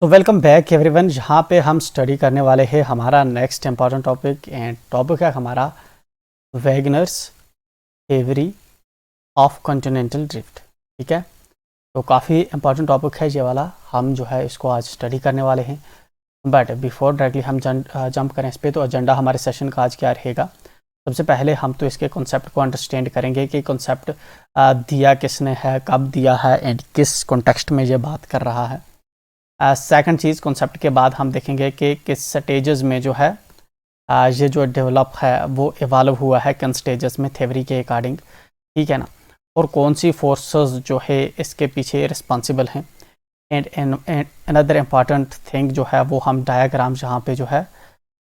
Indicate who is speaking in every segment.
Speaker 1: तो welcome back everyone. जहाँ पे हम स्टडी करने वाले हैं हमारा next important topic and topic है हमारा Wagner's theory of continental drift. ठीक है, तो काफ़ी इम्पॉर्टेंट टॉपिक है ये वाला। हम जो है इसको आज स्टडी करने वाले हैं। बट बिफोर डायरेक्टली हम जंप करें इस पर, तो एजेंडा हमारे सेशन का आज क्या रहेगा। सबसे पहले हम तो इसके कॉन्सेप्ट को अंडरस्टैंड करेंगे कि कॉन्सेप्ट दिया किसने है, कब दिया है एंड किस कॉन्टेक्स्ट में ये बात कर रहा है। सेकंड चीज़, कॉन्सेप्ट के बाद हम देखेंगे कि किस स्टेजेस में जो है ये जो डेवलप है वो इवॉल्व हुआ है, किन स्टेजेस में थ्योरी के अकॉर्डिंग। ठीक है ना, और कौन सी फोर्सेस जो है इसके पीछे रिस्पॉन्सिबल हैं। एंड अनदर इम्पॉर्टेंट थिंग जो है वो हम डायग्राम, जहाँ पे जो है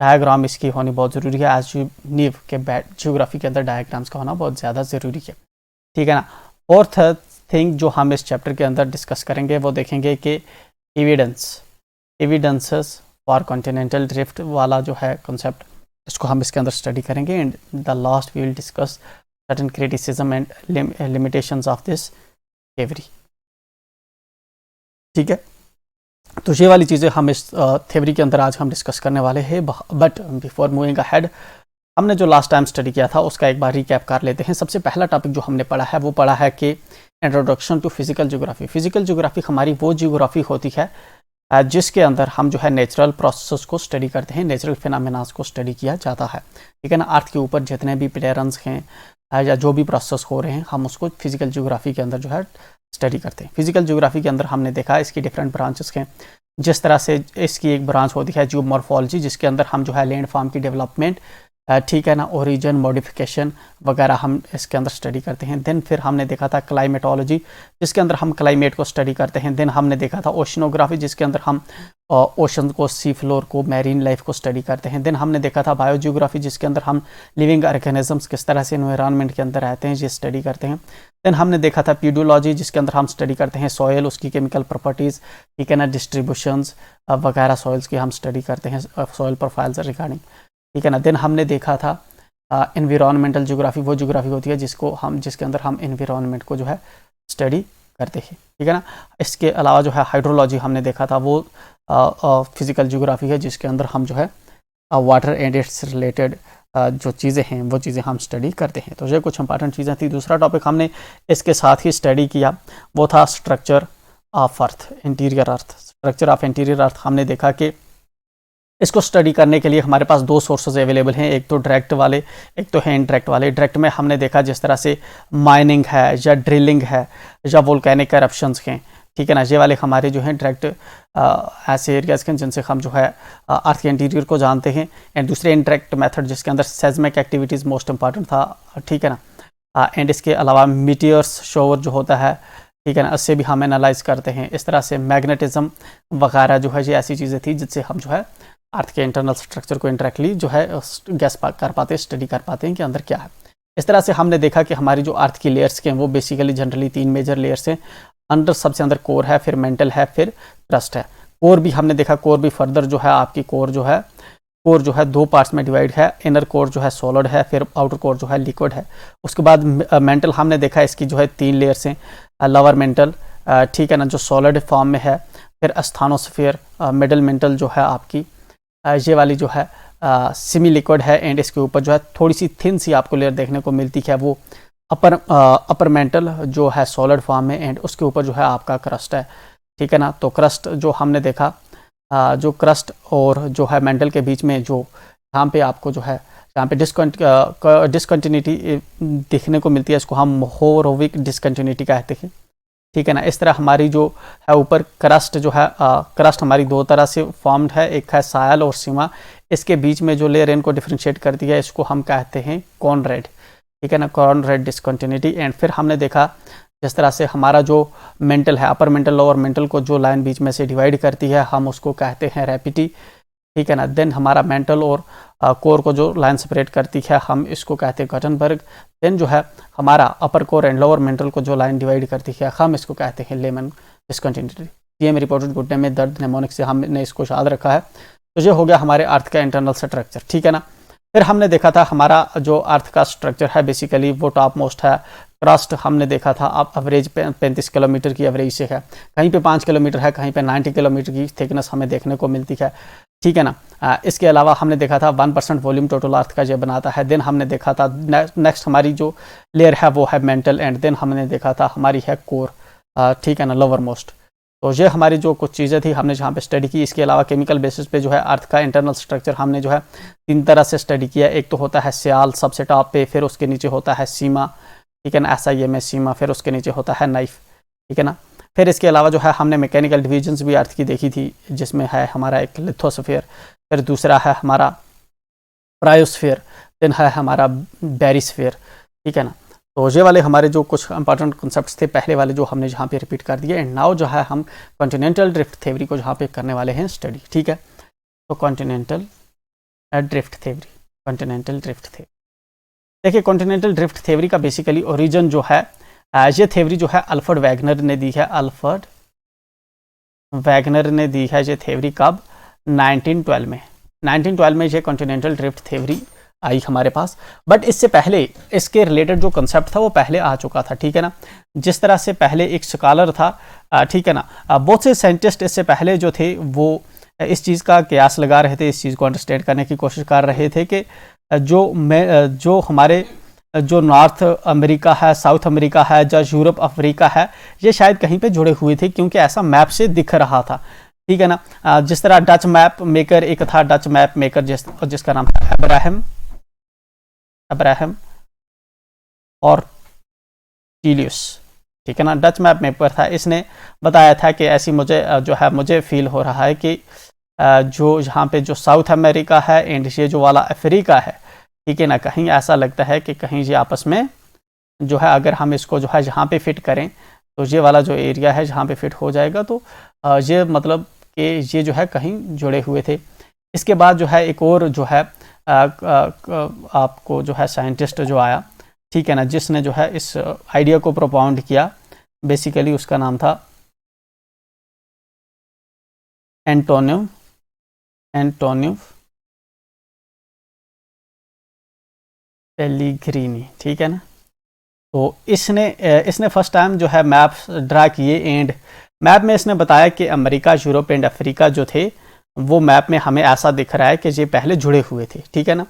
Speaker 1: डायग्राम इसकी होनी बहुत ज़रूरी है। एज यू नीव के जियोग्राफी के अंदर डायग्राम्स का होना बहुत ज़्यादा ज़रूरी है। ठीक है ना। फोर्थ थिंग जो हम इस चैप्टर के अंदर डिस्कस करेंगे वो देखेंगे कि एविडेंसेस फॉर कॉन्टिनेंटल ड्रिफ्ट वाला जो है कॉन्सेप्ट, इसको हम इसके अंदर स्टडी करेंगे। And the last we will discuss certain criticism and limitations of this theory. ठीक है, तो ये वाली चीज़ें हम इस थ्योरी के अंदर आज हम डिस्कस करने वाले हैं। बट बिफोर मूविंग अहेड, हमने जो लास्ट टाइम स्टडी किया था उसका एक बार रिकैप कर लेते हैं। सबसे पहला टॉपिक जो हमने पढ़ा है वो पढ़ा है कि introduction to physical geography. Physical geography हमारी वो ज्योग्राफी होती है जिसके अंदर हम जो है नेचुरल प्रोसेस को स्टडी करते हैं, नेचुरल फिनोमेनास को स्टडी किया जाता है। ठीक है ना, अर्थ के ऊपर जितने भी पैटर्न्स हैं या जो भी प्रोसेस हो रहे हैं हम उसको फिजिकल ज्योग्राफी के अंदर जो है स्टडी करते हैं। फिजिकल ज्योग्राफी के अंदर हमने देखा इसकी डिफरेंट ब्रांचेस हैं। जिस तरह से इसकी एक ब्रांच होती है जियोमॉर्फोलॉजी, जिसके अंदर हम जो है लैंड फॉर्म की डेवलपमेंट, ठीक है ना, ओरिजिन, मॉडिफिकेशन वगैरह हम इसके अंदर स्टडी करते हैं। देन फिर हमने देखा था क्लाइमेटोलॉजी, जिसके अंदर हम क्लाइमेट को स्टडी करते हैं। देन हमने देखा था ओशनोग्राफी, जिसके अंदर हम ओशन को, सी फ्लोर को, मैरीन लाइफ को स्टडी करते हैं। देन हमने देखा था बायोजियोग्राफी, जिसके अंदर हम लिविंग ऑर्गेनिजम्स किस तरह से एनवायरनमेंट के अंदर रहते हैं ये स्टडी करते हैं। देन हमने देखा था पीडोलॉजी, जिसके अंदर हम स्टडी करते हैं सॉयल, उसकी केमिकल प्रॉपर्टीज़, ठीक है ना, डिस्ट्रीब्यूशंस वगैरह सॉइल्स की हम स्टडी करते हैं, सॉयल प्रोफाइल्स रिगार्डिंग। ठीक है ना। देन हमने देखा था एनवायरमेंटल ज्योग्राफी, वो ज्योग्राफी होती है जिसके अंदर हम एनवायरनमेंट को जो है स्टडी करते हैं। ठीक है ना। इसके अलावा जो है हाइड्रोलॉजी हमने देखा था, वो फिजिकल ज्योग्राफी है जिसके अंदर हम जो है वाटर एंड इट्स रिलेटेड जो चीज़ें हैं वो चीज़ें हम स्टडी करते हैं। तो ये कुछ इंपॉर्टेंट चीज़ें थी। दूसरा टॉपिक हमने इसके साथ ही स्टडी किया वो था structure of earth, interior earth. Structure of interior earth हमने देखा कि इसको स्टडी करने के लिए हमारे पास दो सोर्सेज अवेलेबल हैं, एक तो डायरेक्ट वाले, एक तो है इनडायरेक्ट वाले। डायरेक्ट में हमने देखा जिस तरह से माइनिंग है या ड्रिलिंग है या वोल्केनिक एरप्शंस हैं, ठीक है ना, ये वाले हमारे जो हैं डायरेक्ट ऐसे एरियाज़ के जिनसे हम जो है अर्थ के इंटीरियर को जानते हैं। एंड दूसरे इनडायरेक्ट मेथड जिसके अंदर सेस्मिक एक्टिविटीज़ मोस्ट इंपॉर्टेंट था, ठीक है ना। एंड इसके अलावा मीटियर्स शोवर जो होता है, ठीक है ना, उससे भी हम एनालाइज करते हैं। इस तरह से मैग्नेटिज्म वगैरह जो है ये ऐसी चीज़ें थी जिससे हम जो है अर्थ के इंटरनल स्ट्रक्चर को इंटरेक्टली जो है गैस कर पाते हैं, स्टडी कर पाते हैं कि अंदर क्या है। इस तरह से हमने देखा कि हमारी जो अर्थ की लेयर्स के हैं वो बेसिकली जनरली 3 मेजर लेयर्स हैं। अंदर सबसे अंदर कोर है, फिर मेंटल है, फिर क्रस्ट है। कोर भी हमने देखा, कोर भी फर्दर जो है आपकी कोर जो है 2 पार्ट्स में डिवाइड है। इनर कोर जो है सॉलिड है, फिर आउटर कोर जो है लिक्विड है। उसके बाद मेंटल हमने देखा इसकी जो है 3 लेयर्स हैं। लोअर मेंटल, ठीक है ना, जो सॉलिड फॉर्म में है, फिर अस्थानोस्फीयर, मिडल मेंटल जो है आपकी ये वाली जो है सेमी लिक्विड है। एंड इसके ऊपर जो है थोड़ी सी थिन सी आपको लेयर देखने को मिलती है, वो अपर मेंटल जो है सॉलिड फॉर्म में। एंड उसके ऊपर जो है आपका क्रस्ट है, ठीक है ना। तो क्रस्ट जो हमने देखा, जो क्रस्ट और जो है मेंटल के बीच में जो यहाँ पे आपको जो है यहाँ पे डिसकंटिन्यूटी देखने को मिलती है, इसको हम मोहोरोविक डिसकंटिन्यूटी कहते हैं, ठीक है ना। इस तरह हमारी जो है ऊपर क्रस्ट जो है क्रस्ट हमारी 2 तरह से फॉर्म्ड है, एक है सायल और सीमा। इसके बीच में जो लेयर इनको डिफ्रेंशिएट करती है इसको हम कहते हैं कॉनरेड, ठीक है ना, कॉनरेड डिसकंटिन्यूटी। एंड फिर हमने देखा जिस तरह से हमारा जो मेंटल है, अपर मेंटल लोअर मेंटल को जो लाइन बीच में से डिवाइड करती है हम उसको कहते हैं रैपिटी, ठीक है ना। देन हमारा मेंटल और कोर को जो लाइन सेपरेट करती है हम इसको कहते हैं गटनबर्ग। देन जो है हमारा अपर कोर एंड लोअर मेंटल को जो लाइन डिवाइड करती है हम इसको कहते हैं लेमन डिसकंटिन्यूटी। ये रिपोर्टेड घुटने में दर्द नेमोनिक से हमने इसको याद रखा है। तो ये हो गया हमारे अर्थ का इंटरनल स्ट्रक्चर, ठीक है ना। फिर हमने देखा था हमारा जो अर्थ का स्ट्रक्चर है बेसिकली वो टॉप मोस्ट है क्रस्ट हमने देखा था, अब एवरेज 35 किलोमीटर की एवरेज से है, कहीं पे 5 किलोमीटर है, कहीं पे 90 किलोमीटर की थिकनेस हमें देखने को मिलती है, ठीक है ना। इसके अलावा हमने देखा था 1% वॉल्यूम टोटल अर्थ का जो बनाता है। देन हमने देखा था नेक्स्ट हमारी जो लेयर है वो है मेंटल, एंड देन हमने देखा था हमारी है कोर, ठीक है ना, लोअर मोस्ट। तो ये हमारी जो कुछ चीज़ें थी हमने जहाँ पे स्टडी की। इसके अलावा केमिकल बेसिस पे जो है अर्थ का इंटरनल स्ट्रक्चर हमने जो है 3 तरह से स्टडी किया। एक तो होता है सियाल सबसे टॉप पे, फिर उसके नीचे होता है सीमा, ठीक है ना, SIMA सीमा, फिर उसके नीचे होता है नाइफ, ठीक है ना। फिर इसके अलावा जो है हमने मैकेनिकल डिविजन्स भी अर्थ की देखी थी, जिसमें है हमारा एक लिथोस्फीयर, फिर दूसरा है हमारा क्रायोस्फीयर, देन है हमारा बैरिस्फीयर, ठीक है ना। तो ये वाले हमारे जो कुछ इंपॉर्टेंट कॉन्सेप्ट्स थे पहले वाले, जो हमने जहाँ पे रिपीट कर दिए। एंड नाउ जो है हम कॉन्टिनेंटल ड्रिफ्ट थ्योरी को जहाँ पे करने वाले हैं स्टडी, ठीक है। तो continental drift theory, continental drift theory, देखिए कॉन्टिनेंटल ड्रिफ्ट थ्योरी का बेसिकली ओरिजिन जो है, ये थ्योरी जो है अल्फ्रेड वैगनर ने दी है। अल्फ्रेड वैगनर ने दी है ये थ्योरी कब? 1912 में। 1912 में ये कॉन्टिनेंटल ड्रिफ्ट थ्योरी आई हमारे पास। बट इससे पहले इसके रिलेटेड जो कंसेप्ट था वो पहले आ चुका था, ठीक है ना। जिस तरह से पहले एक स्कॉलर था, ठीक है ना, बहुत से साइंटिस्ट इससे पहले जो थे वो इस चीज़ का कयास लगा रहे थे, इस चीज़ को अंडरस्टैंड करने की कोशिश कर रहे थे कि जो हमारे जो नॉर्थ अमेरिका है, साउथ अमेरिका है, जो यूरोप अफ्रीका है, ये शायद कहीं पे जुड़े हुए थे, क्योंकि ऐसा मैप से दिख रहा था, ठीक है ना। जिस तरह डच मैप मेकर एक था, डच मैप मेकर जिसका नाम है अब्राहम और टीलियस, ठीक है ना, डच मैप मेकर था। इसने बताया था कि ऐसी मुझे फील हो रहा है कि जो यहाँ पे जो साउथ अमेरिका है एंड ये जो वाला अफ्रीका है, ठीक है ना, कहीं ऐसा लगता है कि कहीं ये आपस में जो है, अगर हम इसको जो है यहाँ पे फिट करें तो ये वाला जो एरिया है जहाँ पे फिट हो जाएगा, तो ये मतलब कि ये जो है कहीं जुड़े हुए थे। इसके बाद जो है एक और जो है आपको जो है साइंटिस्ट जो आया, ठीक है ना, जिसने जो है इस आइडिया को प्रोपाउंड किया, बेसिकली उसका नाम था एंटोनियो पेलिग्रीनी, ठीक है ना। तो इसने फर्स्ट टाइम जो है मैप ड्रा किए, एंड मैप में इसने बताया कि अमेरिका, यूरोप एंड अफ्रीका जो थे वो मैप में हमें ऐसा दिख रहा है कि ये पहले जुड़े हुए थे, ठीक है ना।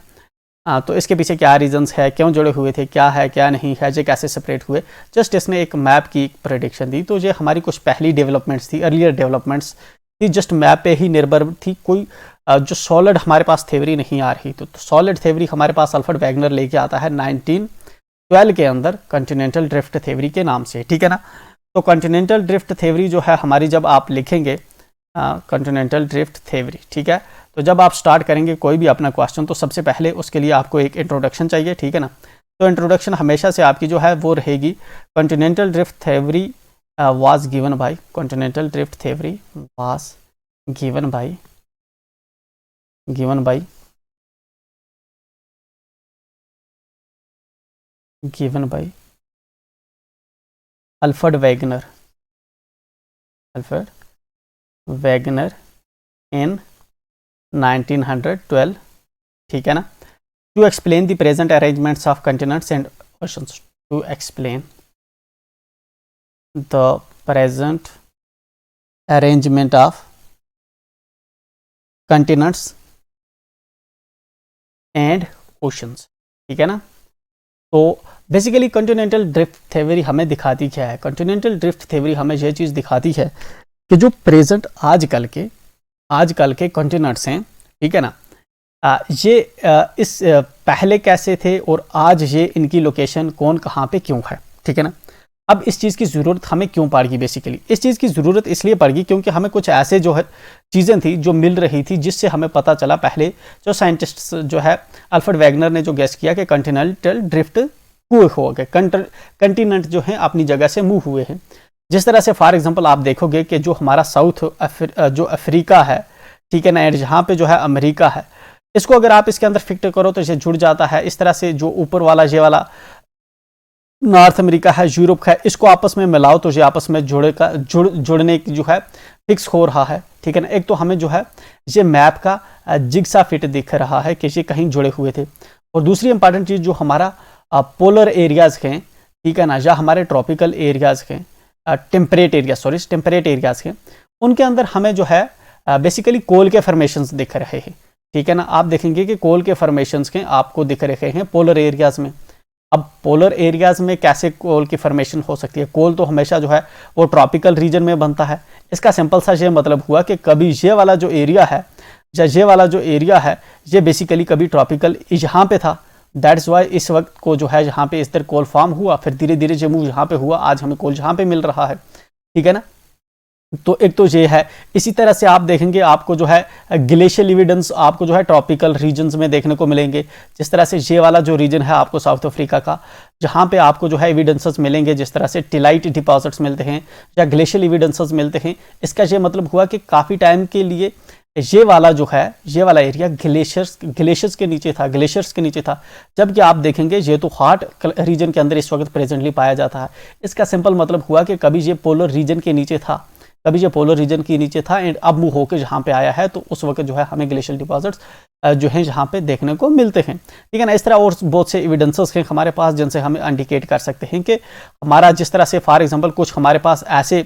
Speaker 1: तो इसके पीछे क्या रीजंस है, क्यों जुड़े हुए थे, क्या है क्या नहीं है, ये कैसे सेपरेट हुए, जस्ट इसने एक मैप की प्रेडिक्शन दी। तो ये हमारी कुछ पहली डेवलपमेंट्स थी, अर्लियर डेवलपमेंट्स थी, जस्ट मैप पे ही निर्भर थी, कोई जो सॉलिड हमारे पास थ्योरी नहीं आ रही। तो सॉलिड थ्योरी हमारे पास अल्फ्रेड वैगनर लेके आता है 1912 के अंदर कॉन्टिनेंटल ड्रिफ्ट थ्योरी के नाम से, ठीक है ना। तो कॉन्टिनेंटल ड्रिफ्ट थ्योरी जो है हमारी, जब आप लिखेंगे कॉन्टिनेंटल ड्रिफ्ट थ्योरी, ठीक है, तो जब आप स्टार्ट करेंगे कोई भी अपना क्वेश्चन, तो सबसे पहले उसके लिए आपको एक इंट्रोडक्शन चाहिए, ठीक है ना। तो इंट्रोडक्शन हमेशा से आपकी जो है वो रहेगी continental drift theory was given by, continental drift theory was given by Alfred Wegener in 1912, ठीक है ना, to explain the present arrangements of continents and oceans, to explain the present arrangement of continents and oceans, ठीक है ना। तो basically continental drift theory हमें दिखाती क्या है? कॉन्टिनेंटल ड्रिफ्ट थ्योरी हमें यह चीज़ दिखाती है कि जो प्रेजेंट आजकल के कॉन्टिनेंट्स हैं, ठीक है ना, ये इस पहले कैसे थे और आज ये इनकी लोकेशन कौन कहाँ पे क्यों है, ठीक है ना। अब इस चीज़ की ज़रूरत हमें क्यों पड़गी? बेसिकली इस चीज़ की ज़रूरत इसलिए पड़गी क्योंकि हमें कुछ ऐसे जो है चीज़ें थी जो मिल रही थी, जिससे हमें पता चला, पहले जो साइंटिस्ट जो है अल्फ्रेड वैगनर ने जो गेस किया कि कॉन्टिनेंटल ड्रिफ्ट हुए हो गए, कंटिनेंट जो है अपनी जगह से मूव हुए हैं। जिस तरह से फॉर एग्जांपल आप देखोगे कि जो हमारा जो अफ्रीका है, ठीक है ना, एंड जहाँ पे जो है अमेरिका है, इसको अगर आप इसके अंदर फिट करो तो ये जुड़ जाता है। इस तरह से जो ऊपर वाला ये वाला नॉर्थ अमेरिका है, यूरोप है, इसको आपस में मिलाओ तो ये आपस में जुड़ने की जो है फिक्स हो रहा है, ठीक है ना। एक तो हमें जो है ये मैप का जिग्सा फिट दिख रहा है कि ये कहीं जुड़े हुए थे, और दूसरी इंपॉर्टेंट चीज़ जो हमारा पोलर एरियाज हैं, ठीक है ना, या हमारे ट्रॉपिकल एरियाज़ के टेम्परेट एरियाज़ के, उनके अंदर हमें जो है बेसिकली कोल के फॉर्मेशंस दिख रहे हैं। ठीक है ना, आप देखेंगे कि कोल के फॉर्मेशंस के आपको दिख रहे हैं पोलर एरियाज़ में। अब पोलर एरियाज़ में कैसे कोल की फॉर्मेशन हो सकती है? कोल तो हमेशा जो है वो ट्रॉपिकल रीजन में बनता है। इसका सिंपल सा ये मतलब हुआ कि कभी ये वाला जो एरिया है या ये वाला जो एरिया है ये बेसिकली कभी ट्रॉपिकल यहाँ पे था, दैट्स वाई इस वक्त को जो है यहाँ पे इस तरह कोल फॉर्म हुआ, फिर धीरे धीरे जो मूव यहाँ पे हुआ, आज हमें कोल यहाँ पे मिल रहा है। ठीक है ना, तो एक तो ये है। इसी तरह से आप देखेंगे आपको जो है ग्लेशियल एविडेंस आपको जो है ट्रॉपिकल रीजन्स में देखने को मिलेंगे। जिस तरह से ये वाला जो रीजन है आपको साउथ अफ्रीका का, जहाँ पे आपको जो है एविडेंसेस मिलेंगे, जिस तरह से टिलाइट डिपॉजिट्स मिलते हैं या ग्लेशियल एविडेंसेस मिलते हैं। इसका ये मतलब हुआ कि काफ़ी टाइम के लिए ये वाला जो है, ये वाला एरिया ग्लेशियर्स के नीचे था। जबकि आप देखेंगे ये तो हॉट रीजन के अंदर इस वक्त प्रेजेंटली पाया जाता है। इसका सिंपल मतलब हुआ कि कभी ये पोलर रीजन के नीचे था, एंड अब मूव होकर जहाँ पे आया है, तो उस वक्त जो है हमें ग्लेशियल डिपॉजिट्स जो है यहाँ पे देखने को मिलते हैं। ठीक है ना, इस तरह और बहुत से एविडेंसेस हैं हमारे पास जिनसे हम इंडिकेट कर सकते हैं कि हमारा जिस तरह से फॉर एग्जांपल कुछ हमारे पास ऐसे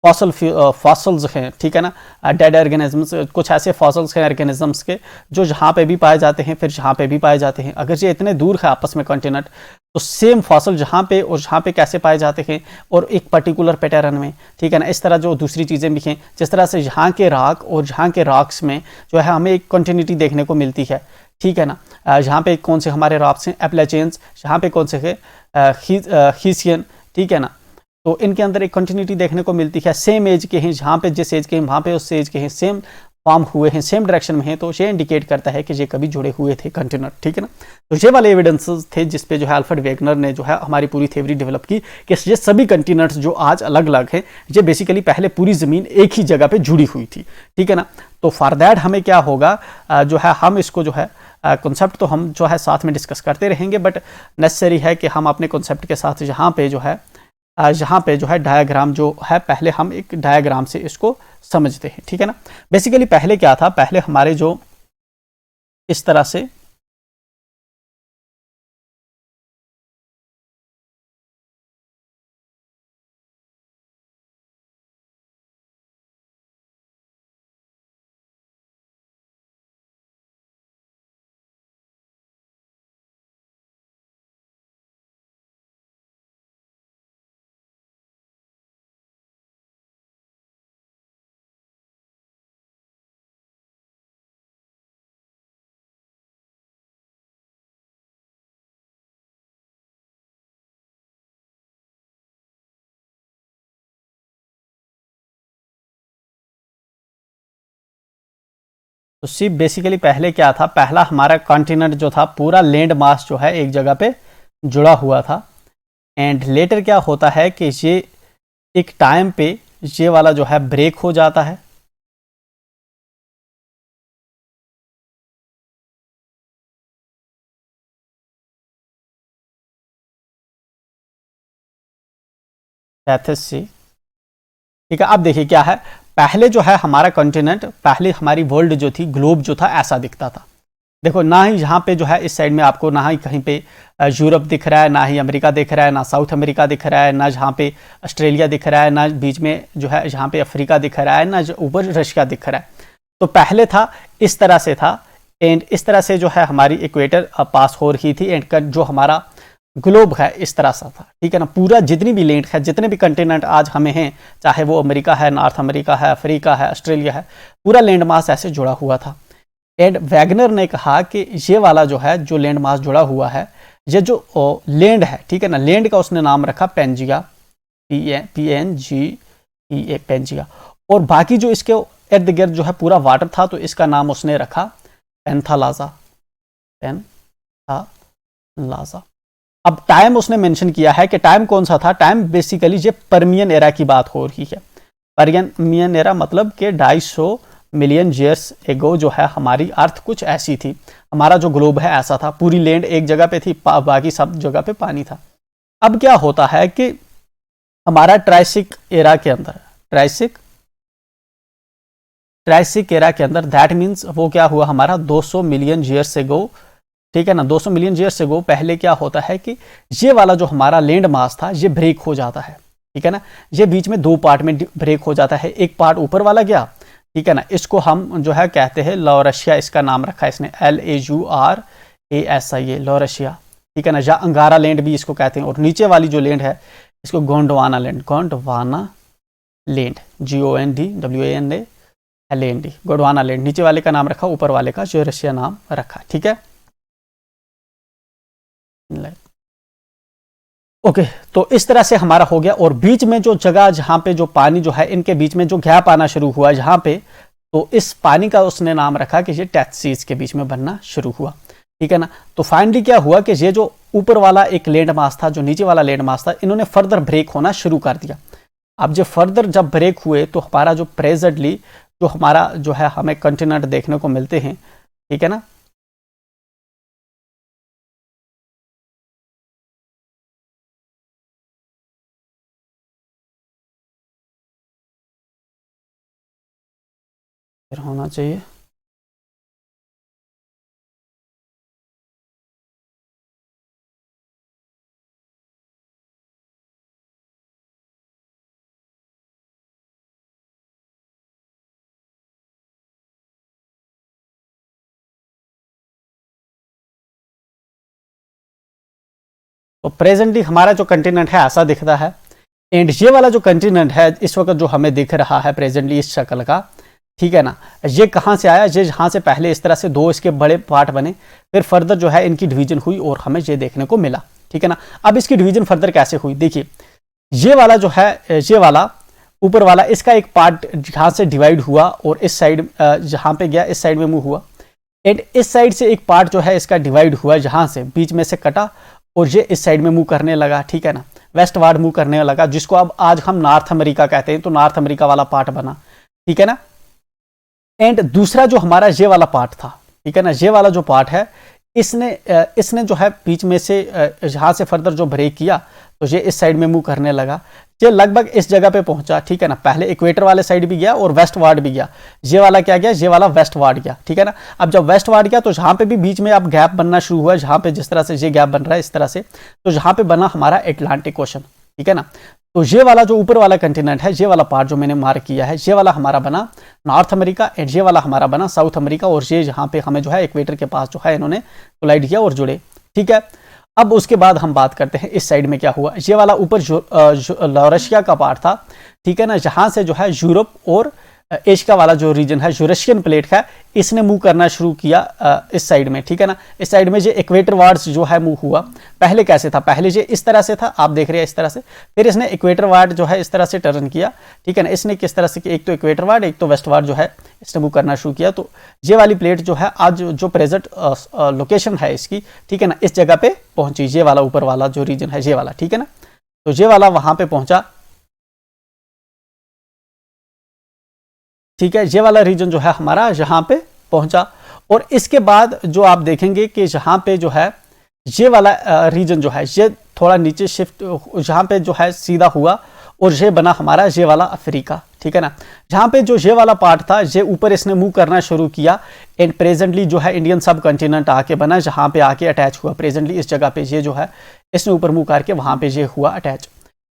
Speaker 1: फॉसल्स हैं, ठीक है ना, डेड ऑर्गेनिजम्स, कुछ ऐसे फॉसल्स हैं ऑर्गेनिजम्स के जो जहाँ पे भी पाए जाते हैं, फिर जहाँ पे भी पाए जाते हैं। अगर ये इतने दूर है आपस में कॉन्टिनेंट, तो सेम फॉसल जहाँ पे और जहाँ पे कैसे पाए जाते हैं और एक पर्टिकुलर पैटर्न में। ठीक है ना, इस तरह जो दूसरी चीज़ें भी हैं, जिस तरह से यहाँ के रॉक और यहाँ के रॉक्स में जो है हमें एक कंटिन्यूटी देखने को मिलती है। ठीक है ना, यहाँ पे कौन से हमारे रॉक्स हैं, एप्लेचेंस, यहाँ पे कौन से है हीसियन। ठीक है ना, तो इनके अंदर एक कंटिन्यूटी देखने को मिलती है। सेम एज के हैं, जहाँ पे जिस एज के हैं वहाँ पे उस एज के हैं, सेम फॉर्म हुए हैं, सेम डायरेक्शन में हैं, तो ये इंडिकेट करता है कि ये कभी जुड़े हुए थे कंटिन्यूट। ठीक है ना, तो ये वाले एविडेंसेस थे जिसपे जो है अल्फ्रेड वेगनर ने जो है हमारी पूरी थ्योरी डेवलप की कि ये सभी कंटिन्यूट्स जो आज अलग अलग हैं, ये बेसिकली पहले पूरी ज़मीन एक ही जगह पे जुड़ी हुई थी। ठीक है ना, तो फॉर दैट हमें क्या होगा, जो है हम इसको जो है कॉन्सेप्ट तो हम जो है साथ में डिस्कस करते रहेंगे, बट नेसेसरी है कि हम अपने कॉन्सेप्ट के साथ यहाँ पे जो है डायग्राम जो है, पहले हम एक डायग्राम से इसको समझते हैं। ठीक है ना, बेसिकली पहले क्या था, पहले हमारे जो इस तरह से तो सी बेसिकली पहले क्या था, पहला हमारा कॉन्टिनेंट जो था पूरा लैंड मास जो है एक जगह पे जुड़ा हुआ था। एंड लेटर क्या होता है कि ये एक टाइम पे ये वाला जो है ब्रेक हो जाता है। ठीक है, अब देखिए क्या है, पहले जो है हमारा कॉन्टिनेंट, पहले हमारी वर्ल्ड जो थी, ग्लोब जो था ऐसा दिखता था। देखो, ना ही यहाँ पे जो है इस साइड में आपको ना ही कहीं पे यूरोप दिख रहा है, ना ही अमेरिका दिख रहा है, ना साउथ अमेरिका दिख रहा है, ना जहाँ पे ऑस्ट्रेलिया दिख रहा है, ना बीच में जो है यहाँ पे अफ्रीका दिख रहा है, ना ऊपर रशिया दिख रहा है। तो पहले था इस तरह से था, एंड इस तरह से जो है हमारी इक्वेटर पास हो रही थी, एंड जो हमारा ग्लोब है इस तरह सा था। ठीक है ना, पूरा जितनी भी लैंड है, जितने भी कंटिनेंट आज हमें हैं, चाहे वो अमेरिका है, नॉर्थ अमेरिका है, अफ्रीका है, ऑस्ट्रेलिया है, पूरा लैंड मास ऐसे जुड़ा हुआ था। एंड वैगनर ने कहा कि ये वाला जो है, जो लैंड मास जुड़ा हुआ है, ये जो लैंड है, ठीक है ना, लैंड का उसने नाम रखा पेंजिया, PNGEA, पेंजिया। और बाकी जो इसके इर्द गिर्द जो है पूरा वाटर था, तो इसका नाम उसने रखा पेंथालाजा। अब टाइम उसने मेंशन किया है कि टाइम कौन सा था, टाइम बेसिकली ये परमियन एरा की बात हो रही है। परमियन एरा मतलब कि 250 मिलियन ईयर्स एगो जो है हमारी अर्थ कुछ ऐसी थी, हमारा जो ग्लोब है ऐसा था, पूरी लैंड एक जगह पे थी, बाकी सब जगह पे पानी था। अब क्या होता है कि हमारा ट्राइसिक एरा के अंदर, ट्राइसिक एरा के अंदर, दैट मीन्स वो क्या हुआ, हमारा 200 मिलियन ईयर्स एगो ठीक है ना। 200 मिलियन ईयर्स अगो पहले क्या होता है कि ये वाला जो हमारा लैंड मास था ये ब्रेक हो जाता है, ठीक है ना। ये बीच में दो पार्ट में ब्रेक हो जाता है, एक पार्ट ऊपर वाला गया, ठीक है ना, इसको हम जो है कहते हैं लॉरेशिया, इसका नाम रखा है इसने LAURASIA, लॉरेशिया, ठीक है ना। या अंगारा लैंड भी इसको कहते हैं। और नीचे वाली जो लैंड है इसको Gondwana land, Gondwana land, GONDWANA LAND, Gondwana land. नीचे वाले का नाम रखा, ऊपर वाले का यूरेशिया नाम रखा, ठीक है। ओके, तो इस तरह से हमारा हो गया। और बीच में जो जगह जहां पे जो पानी जो है, इनके बीच में जो गैप आना शुरू हुआ जहां पे, तो इस पानी का उसने नाम रखा कि ये डेथ सीज के बीच में बनना शुरू हुआ, ठीक है ना। तो फाइनली क्या हुआ कि ये जो ऊपर वाला एक लैंड मास था, जो नीचे वाला लैंड मास था, इन्होंने फर्दर ब्रेक होना शुरू कर दिया। अब जब फर्दर जब ब्रेक हुए तो हमारा जो प्रेजेंटली जो हमारा जो है हमें कंटिनेंट देखने को मिलते हैं, ठीक है ना। फिर होना चाहिए तो प्रेजेंटली हमारा जो कंटिनेंट है ऐसा दिखता है। एंड ये वाला जो कंटिनेंट है इस वक्त जो हमें दिख रहा है प्रेजेंटली इस शक्ल का, ठीक है ना, ये कहाँ से आया, ये जहाँ से पहले इस तरह से दो इसके बड़े पार्ट बने, फिर फर्दर जो है इनकी डिवीजन हुई और हमें ये देखने को मिला, ठीक है ना। अब इसकी डिवीजन फर्दर कैसे हुई, देखिए ये वाला जो है, ये वाला ऊपर वाला, इसका एक पार्ट जहाँ से डिवाइड हुआ और इस साइड जहाँ पे गया इस साइड में मूव हुआ। एंड इस साइड से एक पार्ट जो है इसका डिवाइड हुआ, जहाँ से बीच में से कटा और ये इस साइड में मूव करने लगा, ठीक है ना, वेस्ट वार्ड मूव करने लगा, जिसको अब आज हम नॉर्थ अमेरिका कहते हैं। तो नॉर्थ अमेरिका वाला पार्ट बना, ठीक है ना। एंड दूसरा जो हमारा ये वाला पार्ट था, ठीक है ना, ये वाला जो पार्ट है इसने जो है बीच में से यहाँ से फर्दर जो ब्रेक किया तो ये इस साइड में मूव करने लगा, ये लगभग इस जगह पे पहुंचा, ठीक है ना। पहले इक्वेटर वाले साइड भी गया और वेस्ट वार्ड भी गया। ये वाला क्या गया, ये वाला वेस्ट वार्ड गया, ठीक है ना। अब जब वेस्ट वार्ड गया तो जहाँ पे भी बीच में अब गैप बनना शुरू हुआ, जहाँ पे जिस तरह से ये गैप बन रहा है इस तरह से, तो जहाँ पे बना हमारा एटलांटिक ओशन, ठीक है ना। तो ये वाला जो ऊपर वाला कंटिनेंट है, ये वाला पार्ट जो मैंने मार्क किया है, ये वाला हमारा बना नॉर्थ अमेरिका एंड ये वाला हमारा बना साउथ अमेरिका। और ये यहाँ पे हमें जो है इक्वेटर के पास जो है इन्होंने कोलाइड किया और जुड़े, ठीक है। अब उसके बाद हम बात करते हैं इस साइड में क्या हुआ। ये वाला ऊपर लॉरेशिया का पार्ट था, ठीक है ना, जहाँ से जो है यूरोप और एशिया वाला जो रीजन है, यूरेशियन प्लेट है, इसने मूव करना शुरू किया इस साइड में, ठीक है ना। इस साइड में ये इक्वेटर वार्ड्स जो है मूव हुआ। पहले कैसे था, पहले ये इस तरह से था, आप देख रहे हैं इस तरह से, फिर इसने इक्वेटर वार्ड जो है इस तरह से टर्न किया, ठीक है ना। इसने किस तरह से कि एक तो इक्वेटर वार्ड एक तो वेस्ट वार्ड जो है इसने मूव करना शुरू किया। तो ये वाली प्लेट जो है आज जो प्रेजेंट लोकेशन है इसकी, ठीक है ना, इस जगह पे पहुंची, ये वाला ऊपर वाला जो रीजन है ये वाला, ठीक है ना। तो ये वाला वहां पे पहुंचा, ठीक है, ये वाला रीजन जो है हमारा यहाँ पे पहुंचा। और इसके बाद जो आप देखेंगे कि यहाँ पे जो है ये वाला रीजन जो है ये थोड़ा नीचे शिफ्ट, जहाँ पे जो है सीधा हुआ और ये बना हमारा ये वाला अफ्रीका, ठीक है ना। जहाँ पे जो ये वाला पार्ट था ये ऊपर इसने मूव करना शुरू किया एंड प्रेजेंटली जो है इंडियन सब कंटिनेंट आके बना, जहाँ पे आके अटैच हुआ। प्रेजेंटली इस जगह पे ये जो है इसने ऊपर मूव करके वहाँ पे ये हुआ अटैच,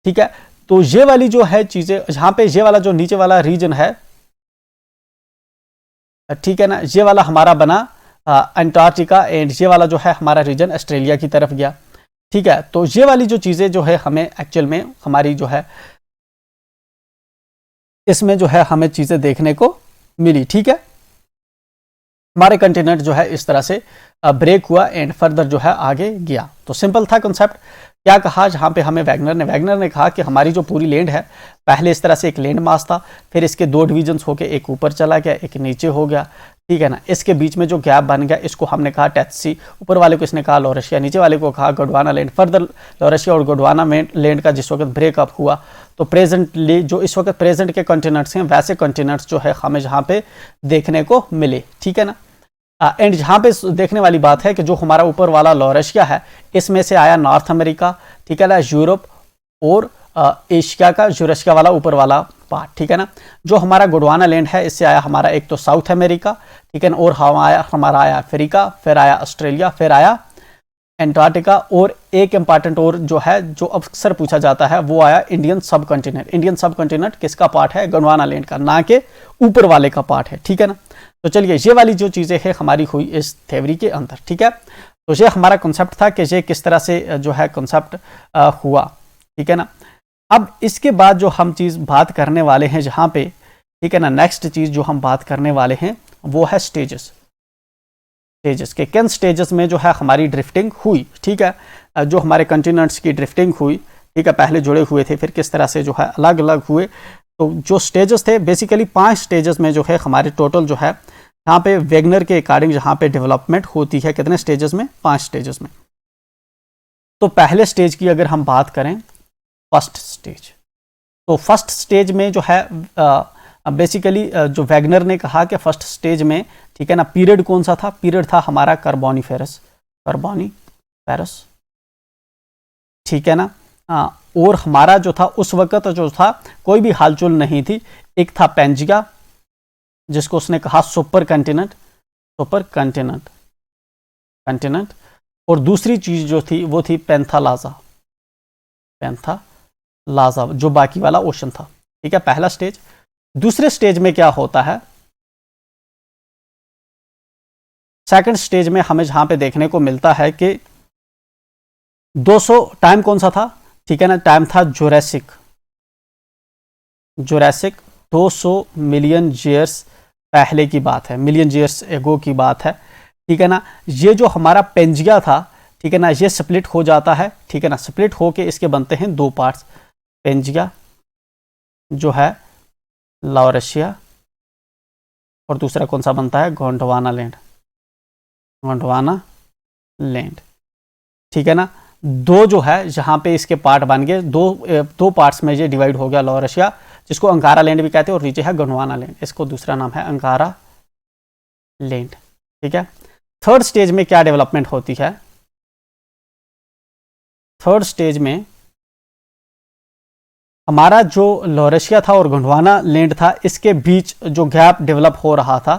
Speaker 1: ठीक है। तो ये वाली जो है चीज़ें, जहाँ पे ये वाला जो नीचे वाला रीजन है, ठीक है ना, ये वाला हमारा बना अंटार्कटिका एंड ये वाला जो है हमारा रीजन ऑस्ट्रेलिया की तरफ गया, ठीक है। तो ये वाली जो चीज़ें जो है हमें एक्चुअल में हमारी जो है इसमें जो है हमें चीज़ें देखने को मिली, ठीक है। हमारे कंटिनेंट जो है इस तरह से ब्रेक हुआ एंड फर्दर जो है आगे गया। तो सिंपल था कंसेप्ट। क्या कहा जहाँ पे हमें वैगनर ने कहा कि हमारी जो पूरी लैंड है, पहले इस तरह से एक लैंड मास था, फिर इसके दो डिवीजन्स होके एक ऊपर चला गया एक नीचे हो गया, ठीक है ना। इसके बीच में जो गैप बन गया इसको हमने कहा डेथ सी। ऊपर वाले को इसने कहा लॉरेशिया, नीचे वाले को कहा गोंडवाना लैंड। फर्दर लॉरेशिया और गोंडवाना लैंड का जिस वक्त ब्रेकअप हुआ तो प्रेजेंटली जो इस वक्त प्रेजेंट के कॉन्टिनेंट्स हैं वैसे कॉन्टिनेंट्स जो है हमें जहाँ पे देखने को मिले, ठीक है ना। एंड जहाँ पे देखने वाली बात है कि जो हमारा ऊपर वाला लॉरेशिया है इसमें से आया नॉर्थ अमेरिका, ठीक है ना, यूरोप और एशिया का यूरेशिया वाला ऊपर वाला पार्ट, ठीक है ना। जो हमारा गोंडवाना लैंड है इससे आया हमारा एक तो साउथ अमेरिका, ठीक है ना, और हमारा आया अफ्रीका, फिर आया ऑस्ट्रेलिया, फिर आया एंटार्क्टिका, और एक इंपॉर्टेंट और जो है जो अक्सर पूछा जाता है वो आया इंडियन सब कॉन्टिनेंट। इंडियन सब कॉन्टिनेंट किसका पार्ट है? गोंडवाना लैंड का, ना के ऊपर वाले का पार्ट है, ठीक है ना। तो चलिए ये वाली जो चीजें है हमारी हुई इस थ्योरी के अंदर, ठीक है। तो ये हमारा कॉन्सेप्ट था कि ये किस तरह से जो है कॉन्सेप्ट हुआ, ठीक है ना। अब इसके बाद जो हम चीज बात करने वाले हैं जहां पे, ठीक है ना, नेक्स्ट चीज जो हम बात करने वाले हैं वो है स्टेजेस के किन स्टेजेस में जो है हमारी ड्रिफ्टिंग हुई, ठीक है। जो हमारे कंटिनेंट्स की ड्रिफ्टिंग हुई, ठीक है, पहले जुड़े हुए थे, फिर किस तरह से जो है अलग अलग हुए। तो जो स्टेजेस थे बेसिकली 5 स्टेजेस में जो है हमारे टोटल जो है यहाँ पे वेगनर के अकॉर्डिंग जहाँ पे डेवलपमेंट होती है, कितने स्टेजेस में? 5 स्टेजेस में। तो पहले स्टेज की अगर हम बात करें, फर्स्ट स्टेज, तो फर्स्ट स्टेज में जो है बेसिकली जो वेगनर ने कहा कि फर्स्ट स्टेज में, ठीक है ना, पीरियड कौन सा था? पीरियड था हमारा कार्बोनिफेरस, ठीक है ना। और हमारा जो था उस वक्त जो था कोई भी हालचुल नहीं थी। एक था पेंजिया जिसको उसने कहा सुपर कंटिनेंट, और दूसरी चीज जो थी वो थी पेंथालाजा जो बाकी वाला ओशन था, ठीक है, पहला स्टेज। दूसरे स्टेज में क्या होता है? सेकंड स्टेज में हमें जहां पे देखने को मिलता है कि 200 टाइम कौन सा था? ठीक है ना, टाइम था जुरासिक 200 मिलियन ईयर्स पहले की बात है, मिलियन ईयर्स एगो की बात है, ठीक है ना। ये जो हमारा पेंजिया था, ठीक है ना, ये स्प्लिट हो जाता है, ठीक है ना, स्प्लिट होके इसके बनते हैं 2 पार्ट्स, पेंजिया जो है लॉरेशिया, और दूसरा कौन सा बनता है? गोंडवाना लैंड, ठीक है ना। 2 जो है जहां पे इसके पार्ट बन गए, दो पार्ट्स में ये डिवाइड हो गया लॉरेशिया, जिसको अंकारा लैंड भी कहते हैं, और नीचे है गोंडवाना लैंड, इसको दूसरा नाम है अंकारा लैंड, ठीक है। थर्ड स्टेज में क्या डेवलपमेंट होती है? थर्ड स्टेज में हमारा जो लॉरेशिया था और गोंडवाना लैंड था, इसके बीच जो गैप डेवलप हो रहा था,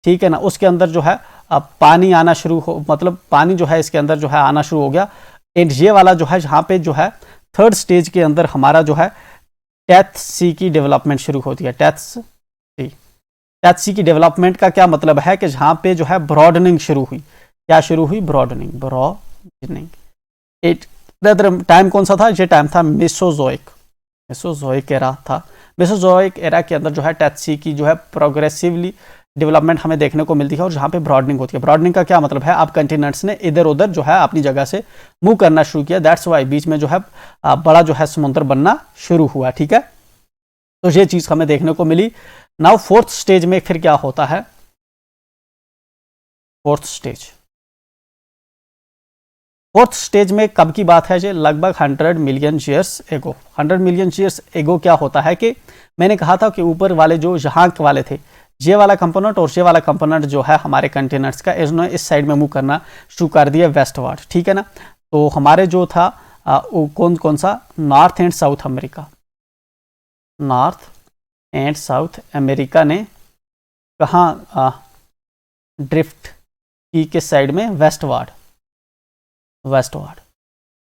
Speaker 1: ठीक है ना, उसके अंदर जो है अब पानी आना शुरू हो, मतलब पानी जो है इसके अंदर जो है आना शुरू हो गया। एंड ये वाला जो है जहां पे जो है थर्ड स्टेज के अंदर हमारा जो है डेथ सी की डेवलपमेंट शुरू होती है। डेथ सी की डेवलपमेंट का क्या मतलब है कि जहां पे जो है ब्रॉडनिंग शुरू हुई। क्या शुरू हुई? ब्रॉडनिंग। टाइम कौन सा था? ये टाइम था मेसोजोइक एरा था। मेसोजोइक एरा के अंदर जो है डेथ सी की जो है प्रोग्रेसिवली डेवलपमेंट हमें देखने को मिलती है, और जहां पे ब्रॉडनिंग होती है। ब्रॉडनिंग का क्या मतलब है? आप कंटिनेंट्स ने इधर उधर जो है अपनी जगह से मूव करना शुरू किया, दैट्स वाई बीच में जो है बड़ा जो है समुद्र बनना शुरू हुआ, ठीक है। तो ये चीज हमें देखने को मिली। नाउ फोर्थ स्टेज में फिर क्या होता है? फोर्थ स्टेज में कब की बात है? ये लगभग 100 million years ago. 100 million years ago क्या होता है कि मैंने कहा था कि ऊपर वाले जो यहाँ वाले थे, ये वाला कंपोनेंट और ये वाला कंपोनेंट जो है हमारे कंटिनेंट्स का, इसने इस साइड में मूव करना शुरू कर दिया वेस्टवर्ड, ठीक है ना। तो हमारे जो था कौन सा? नॉर्थ एंड साउथ अमेरिका ने कहाँ ड्रिफ्ट की? किस साइड में? वेस्टवर्ड।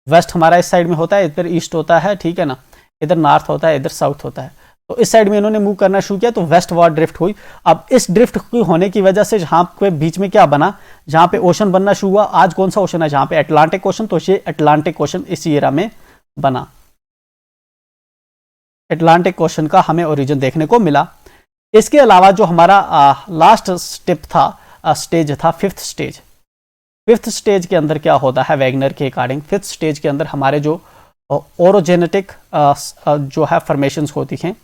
Speaker 1: वेस्ट हमारा इस साइड में होता है, इधर ईस्ट होता है, ठीक है ना, इधर नॉर्थ होता है, इधर साउथ होता है। तो इस साइड में इन्होंने मूव करना शुरू किया, तो वेस्टवर्ड ड्रिफ्ट हुई। अब इस ड्रिफ्ट की होने की वजह से जहां पे बीच में क्या बना? जहां पे ओशन बनना शुरू हुआ। आज कौन सा ओशन है? जहां पे अटलांटिक ओशन, तो ये अटलांटिक ओशन इसी एरा में बना। अटलांटिक ओशन का हमें ओरिजिन देखने को मिला। इसके अलावा जो हमारा लास्ट स्टेज था फिफ्थ स्टेज के अंदर क्या होता है? वैगनर के अकॉर्डिंग फिफ्थ स्टेज के अंदर हमारे जो ओरोजेनेटिक जो है फॉर्मेशंस होती हैं,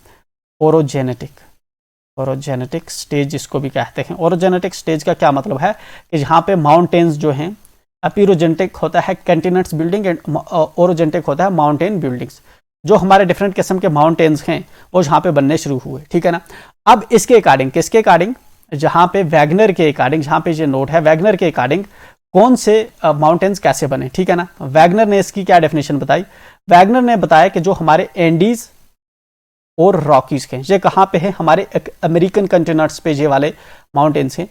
Speaker 1: ओरोजेनेटिक स्टेज जिसको भी कहते हैं। ओरोजेनेटिक स्टेज का क्या मतलब है कि जहां पे माउंटेन्स जो हैं, एपिरोजेनेटिक होता है कंटिनेंट्स बिल्डिंग, एंड ओरोजेनेटिक होता है माउंटेन बिल्डिंग्स। जो हमारे डिफरेंट किस्म के माउंटेन्स हैं वो जहां पे बनने शुरू हुए, ठीक है ना। अब इसके अकॉर्डिंग, किसके अकॉर्डिंग? जहां पे वैगनर के अकॉर्डिंग, जहां पे ये नोट है वैगनर के अकॉर्डिंग कौन से माउंटेन्स कैसे बने, ठीक है ना। वैगनर ने इसकी क्या डेफिनेशन बताई? वैगनर ने बताया कि जो हमारे एंडीज और रॉकीज के। ये कहाँ पे है? हमारे अमेरिकन कंटिनेंट्स पे ये वाले माउंटेन्स हैं।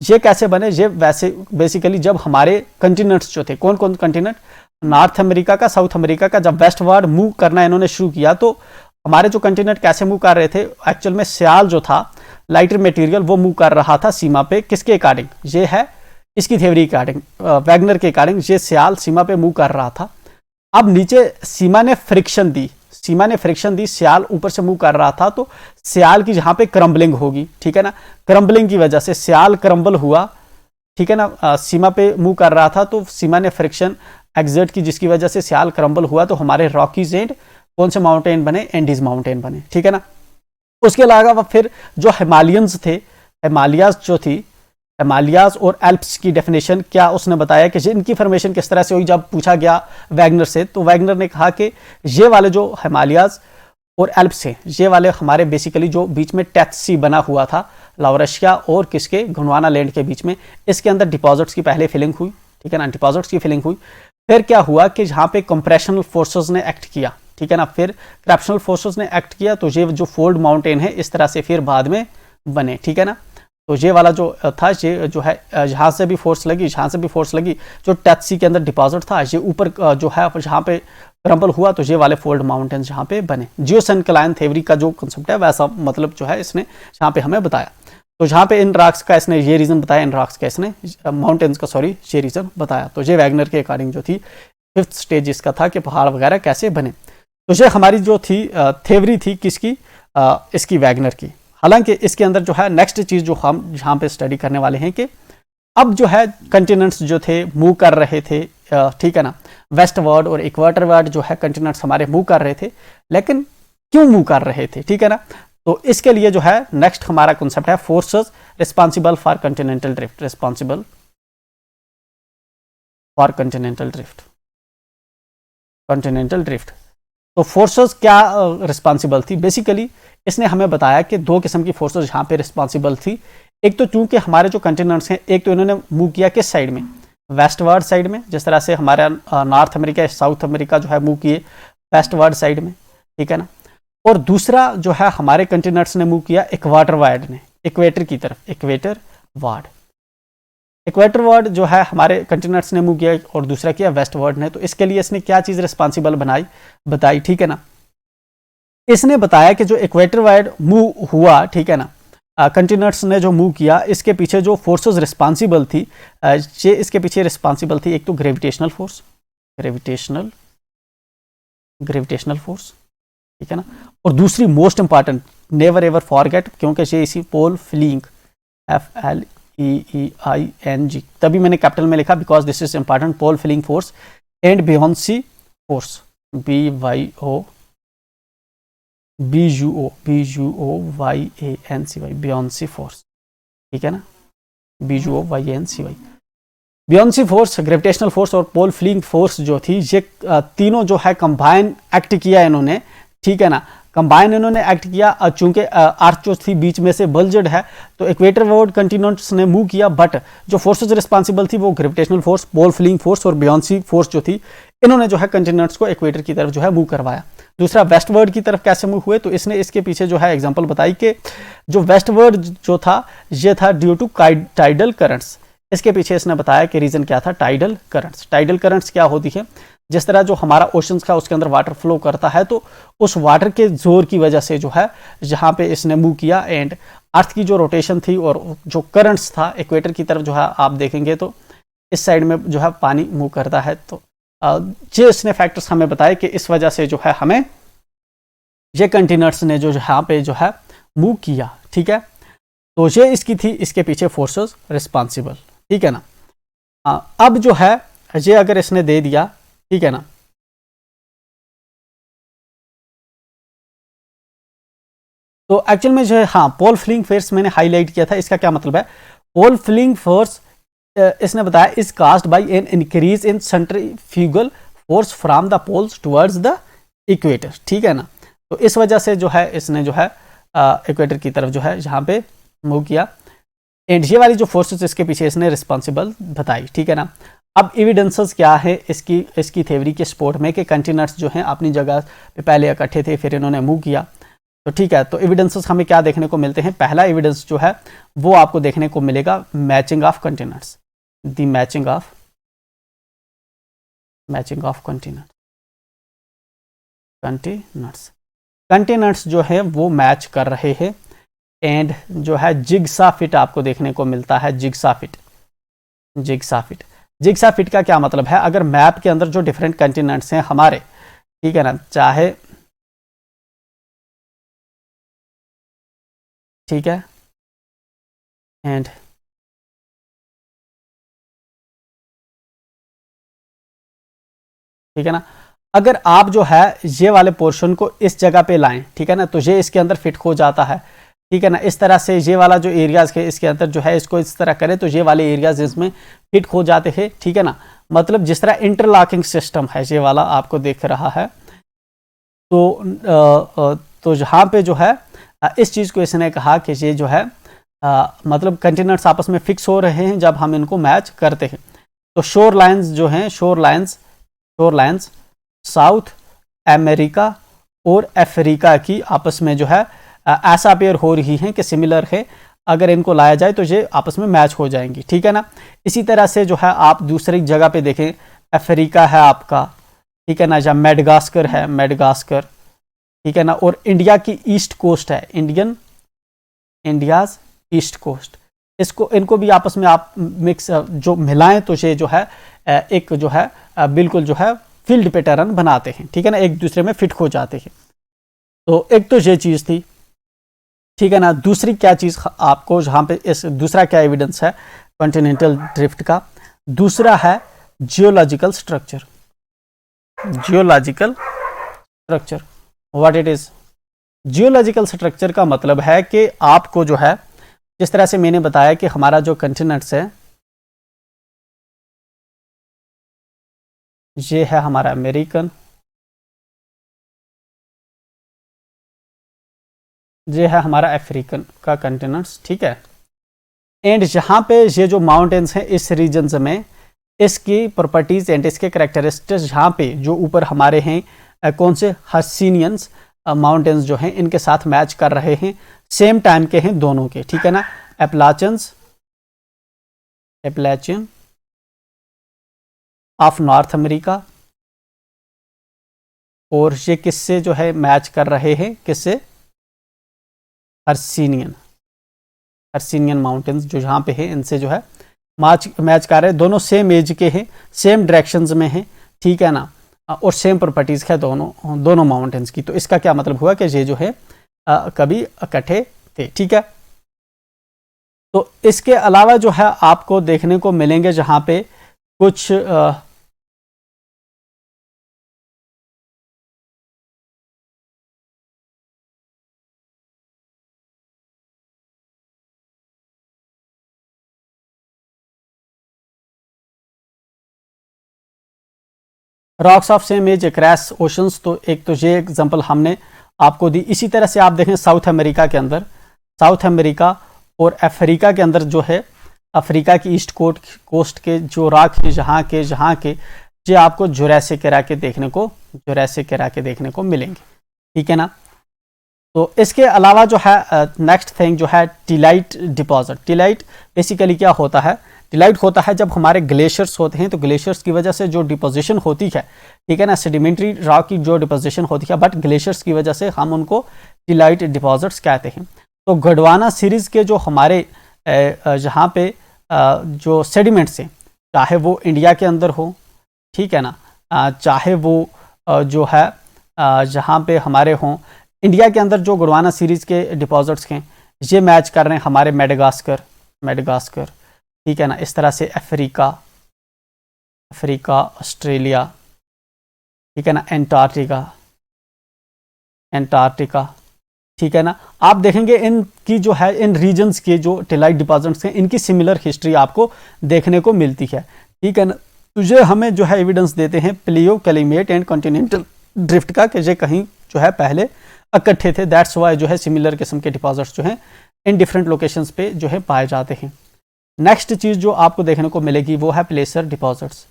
Speaker 1: ये कैसे बने? ये वैसे बेसिकली जब हमारे कंटिनेंट्स जो थे, कौन कौन कंटिनेंट, नॉर्थ अमेरिका का, साउथ अमेरिका का, जब वेस्टवर्ड मूव करना इन्होंने शुरू किया तो हमारे जो कंटिनेंट कैसे मूव कर रहे थे? एक्चुअल में सियाल जो था, लाइटर मटेरियल, वो मूव कर रहा था सीमा पे। किसके अकॉर्डिंग? ये है इसकी थ्योरी के अकॉर्डिंग, वैगनर के अकॉर्डिंग। ये सियाल सीमा पे मूव कर रहा था। अब नीचे सीमा ने फ्रिक्शन दी, सियाल ऊपर से मूव कर रहा था तो सियाल की जहां पे क्रम्बलिंग होगी, ठीक है ना, क्रम्बलिंग की वजह से सियाल क्रम्बल हुआ, ठीक है ना, सीमा पे मूव कर रहा था तो सीमा ने फ्रिक्शन एग्जर्ट की, जिसकी वजह से सियाल क्रम्बल हुआ तो हमारे रॉकीज एंड कौन से माउंटेन बने? एंडीज माउंटेन बने, ठीक है ना। उसके अलावा फिर जो हिमालयंस थे, हिमालयाज जो थी, हिमालयाज और एल्प्स की डेफिनेशन क्या उसने बताया कि इनकी फॉर्मेशन किस तरह से हुई? जब पूछा गया वैगनर से तो वैगनर ने कहा कि ये वाले जो हिमालयाज और एल्प्स हैं, ये वाले हमारे बेसिकली जो बीच में डेथ सी बना हुआ था लाउरेशिया और किसके, गोंडवाना लैंड के बीच में, इसके अंदर डिपॉजिट्स की पहले फिलिंग हुई, ठीक है ना, डिपॉजिट्स की फिलिंग हुई। फिर क्या हुआ कि जहाँ पे कंप्रेशनल फोर्सेस ने एक्ट किया, ठीक है ना, फिर क्रैप्शनल फोर्सेस ने एक्ट किया तो ये जो फोल्ड माउंटेन है इस तरह से फिर बाद में बने, ठीक है ना। तो ये वाला जो था, ये जो है जहाँ से भी फोर्स लगी, जो डेथ सी के अंदर डिपॉजिट था, ये ऊपर जो है जहाँ पे क्रम्बल हुआ तो ये वाले फोल्ड माउंटेन्स जहाँ पे बने। जियोसिंक्लाइन थ्योरी का जो कंसेप्ट है वैसा मतलब जो है इसने जहाँ पे हमें बताया। तो जहाँ पे इन रॉक्स का इसने ये रीजन बताया, इन रॉक्स का इसने माउंटेन्स का सॉरी ये रीजन बताया। तो ये वैगनर के अकॉर्डिंग जो थी फिफ्थ स्टेज इसका था कि पहाड़ वगैरह कैसे बने। तो ये हमारी जो थी थ्योरी थी किसकी? इसकी, वैगनर की। हालांकि इसके अंदर जो है नेक्स्ट चीज जो हम यहाँ पे स्टडी करने वाले हैं कि अब जो है कंटिनेंट्स जो थे मूव कर रहे थे, ठीक है ना, वेस्टवर्ड और इक्वेटरवर्ड जो है कंटिनेंट्स हमारे मूव कर रहे थे, लेकिन क्यों मूव कर रहे थे, ठीक है ना। तो इसके लिए जो है नेक्स्ट हमारा कॉन्सेप्ट है forces responsible for Continental drift, responsible for Continental drift, Continental drift. तो फोर्सेस क्या रिस्पॉन्सिबल थी? बेसिकली इसने हमें बताया कि दो किस्म की फोर्सेस यहाँ पे रिस्पॉन्सिबल थी। एक तो चूंकि हमारे जो कंटिनेंट्स हैं, एक तो इन्होंने मूव किया किस साइड में? वेस्टवर्ड साइड में, जिस तरह से हमारा नॉर्थ अमेरिका, साउथ अमेरिका जो है मूव किए वेस्टवर्ड साइड में, ठीक है ना। और दूसरा जो है हमारे कंटिनेंट्स ने मूव किया इक्वेटरवर्ड ने, इक्वेटर की तरफ, इक्वेटरवर्ड जो है हमारे कंटिनेंट्स ने मूव किया और दूसरा किया वेस्टवर्ड ने। तो इसके लिए इसने क्या चीज रिस्पॉन्सिबल बताई, ठीक है ना। इसने बताया कि जो इक्वेटरवर्ड मूव हुआ, ठीक है ना, कंटिनेंट्स ने जो मूव किया, इसके पीछे जो फोर्सेस रिस्पॉन्सिबल थी, ये इसके पीछे रिस्पॉन्सिबल थी, एक तो ग्रेविटेशनल फोर्स, ग्रेविटेशनल फोर्स, ठीक है ना, और दूसरी most important, never ever forget, क्योंकि ये इसी पोल फ्लिंग, FLEEING, तभी मैंने कैपिटल में लिखा because this is important, pole fleeing force and buoyancy force, BUOYANCY, buoyancy force, ठीक है ना, BUOYANCY, buoyancy force, gravitational force और पोल फ्लिंग फोर्स जो थी, ये तीनों जो है कंबाइन एक्ट किया इन्होंने, ठीक है ना, कंबाइन इन्होंने एक्ट किया। चूंकि अर्थ जो थी बीच में से बल्जड है तो इक्वेटरवर्ड कंटिनेंट्स ने मूव किया, बट जो फोर्सेज रिस्पॉन्सिबल थी वो ग्रेविटेशनल फोर्स, पोल फ्लिंग फोर्स और बियोंसी फोर्स जो थी, इन्होंने जो है कंटिनेंट्स को इक्वेटर की तरफ जो है मूव करवाया। दूसरा वेस्टवर्ड की तरफ कैसे मूव हुए, तो इसने इसके पीछे जो है एग्जांपल बताई कि जो वेस्टवर्ड जो था ये था ड्यू टू टाइडल करंट्स। इसके पीछे इसने बताया कि रीजन क्या था, टाइडल करंट्स। टाइडल करंट्स क्या होती है? जिस तरह जो हमारा ओशंस का उसके अंदर वाटर फ्लो करता है, तो उस वाटर के जोर की वजह से जो है जहाँ पे इसने मूव किया, एंड अर्थ की जो रोटेशन थी और जो करंट्स था इक्वेटर की तरफ जो है आप देखेंगे तो इस साइड में जो है पानी मूव करता है। तो ये इसने फैक्टर्स हमें बताए कि इस वजह से जो है हमें ये कंटिनेंट्स ने जो यहाँ पे जो है मूव किया, ठीक है। तो ये इसकी थी इसके पीछे फोर्सेस रिस्पॉन्सिबल, ठीक है ना। अब जो है ये अगर इसने दे दिया, ठीक है ना, तो एक्चुअल में जो है हाँ पोल फ्लिंग फोर्स मैंने हाईलाइट किया था, इसका क्या मतलब है? पोल फ्लिंग फोर्स इसने बताया is caused by an increase in centrifugal force from the poles towards the equator, ठीक है ना। तो इस वजह से जो है इसने जो है इक्वेटर की तरफ जो है यहाँ पे मूव किया, एंड ये वाली जो फोर्सेस इसके पीछे इसने रिस्पॉन्सिबल बताई, ठीक है ना। अब एविडेंसेस क्या है इसकी थ्योरी के सपोर्ट में कि कंटिनेंट्स जो हैं अपनी जगह पे पहले इकट्ठे थे, फिर इन्होंने मूव किया। तो ठीक है, तो एविडेंसेस हमें क्या देखने को मिलते हैं? पहला एविडेंस जो है वो आपको देखने को मिलेगा matching of continents, the matching of continents. Continents जो है वो मैच कर रहे हैं एंड जो है जिग्सा फिट आपको देखने को मिलता है। जिग्सा फिट का क्या मतलब है? अगर मैप के अंदर जो डिफरेंट कंटिनेंट्स हैं हमारे, ठीक है ना, चाहे ठीक है, एंड ठीक है ना, अगर आप जो है ये वाले पोर्शन को इस जगह पे लाएं, ठीक है ना, तो ये इसके अंदर फिट हो जाता है, ठीक है ना। इस तरह से ये वाला जो एरियाज है इसके अंदर जो है इसको इस तरह करें तो ये वाले एरियाज इसमें फिट हो जाते हैं, ठीक है ना। मतलब जिस तरह इंटरलॉकिंग सिस्टम है ये वाला आपको दिख रहा है, तो जहाँ पे जो है इस चीज़ को इसने कहा कि ये जो है मतलब कंटिनेंट्स आपस में फिक्स हो रहे हैं जब हम इनको मैच करते हैं। तो शोर लाइन्स जो हैं, शोर लाइन्स साउथ अमेरिका और अफ्रीका की आपस में जो है ऐसा अपेयर हो रही हैं कि सिमिलर है, अगर इनको लाया जाए तो ये आपस में मैच हो जाएंगी, ठीक है ना। इसी तरह से जो है आप दूसरी जगह पे देखें, अफ्रीका है आपका, ठीक है ना, जहाँ मेडागास्कर है, ठीक है ना, और इंडिया की ईस्ट कोस्ट है, इंडियाज ईस्ट कोस्ट, इनको भी आपस में आप मिक्स जो मिलाएं तो ये जो है एक जो है बिल्कुल जो है फील्ड पैटर्न बनाते हैं, ठीक है ना, एक दूसरे में फिट हो जाते हैं। तो एक तो ये चीज़ थी, ठीक है ना। दूसरी क्या चीज़ आपको जहाँ पे इस दूसरा क्या एविडेंस है कॉन्टिनेंटल ड्रिफ्ट का? दूसरा है geological structure. What it is? Geological structure का मतलब है कि आपको जो है जिस तरह से मैंने बताया कि हमारा जो कंटिनेंट्स है ये है हमारा अमेरिकन, ये है हमारा अफ्रीकन का कंटिनेंट्स, ठीक है। एंड जहाँ पे ये जो माउंटेन्स हैं इस रीजन में इसकी प्रॉपर्टीज एंड इसके कैरेक्टरिस्टिक्स जहाँ पे जो ऊपर हमारे हैं कौन से हर्सिनियंस माउंटेन्स जो हैं इनके साथ मैच कर रहे हैं, सेम टाइम के हैं दोनों के, ठीक है ना। एपलाचियन ऑफ नॉर्थ अमेरिका, और ये किससे जो है मैच कर रहे हैं? किससे? हर्सिनियन माउंटेन्स जो यहाँ पे है इनसे जो है मैच कर रहे हैं, दोनों सेम एज के हैं, सेम डायरेक्शंस में हैं, ठीक है ना, और सेम प्रॉपर्टीज है दोनों माउंटेन्स की। तो इसका क्या मतलब हुआ कि ये जो है कभी इकट्ठे थे, ठीक है। तो इसके अलावा जो है आपको देखने को मिलेंगे जहाँ पे कुछ rocks of same age across oceans. तो एक तो ये एग्जांपल हमने आपको दी। इसी तरह से आप देखें साउथ अमेरिका और अफ्रीका के अंदर जो है अफ्रीका की ईस्ट कोस्ट के जो रॉक है जहाँ के ये आपको जुरासिक एरा के देखने को मिलेंगे, ठीक है ना। तो इसके अलावा जो है नेक्स्ट थिंग जो है टिलाइट डिपॉजिट। टिलाइट बेसिकली क्या होता है? टिलाइट होता है जब हमारे ग्लेशियर्स होते हैं तो ग्लेशियर्स की वजह से जो डिपोजिशन होती है, ठीक है ना, सेडिमेंट्री रॉक की जो डिपोजिशन होती है, बट ग्लेशियर्स की वजह से हम उनको टिलाइट डिपॉजिट्स कहते हैं। तो गोंडवाना सीरीज के जो हमारे जहाँ पे जो सेडिमेंट्स हैं, चाहे वो इंडिया के अंदर हो, ठीक है ना, चाहे वो जो है जहाँ पे हमारे हों इंडिया के अंदर जो गोंडवाना सीरीज के डिपॉजिट्स हैं ये मैच कर रहे हैं हमारे मेडागास्कर, ठीक है ना, इस तरह से अफ्रीका, ऑस्ट्रेलिया, ठीक है ना, एंटार्क्टिका, ठीक है ना। आप देखेंगे इनकी जो है इन रीजन्स के जो टिलाइट डिपॉजिट्स हैं इनकी सिमिलर हिस्ट्री आपको देखने को मिलती है, ठीक है ना। तुझे हमें जो है एविडेंस देते हैं प्लियो कैलिमेट एंड कॉन्टिनेंटल ड्रिफ्ट का कि ये कहीं जो है पहले इकट्ठे थे, दैट्स वाई जो है सिमिलर किस्म के डिपॉजिट्स जो हैं इन डिफरेंट लोकेशंस पे जो है पाए जाते हैं। नेक्स्ट चीज़ जो आपको देखने को मिलेगी वो है placer deposits.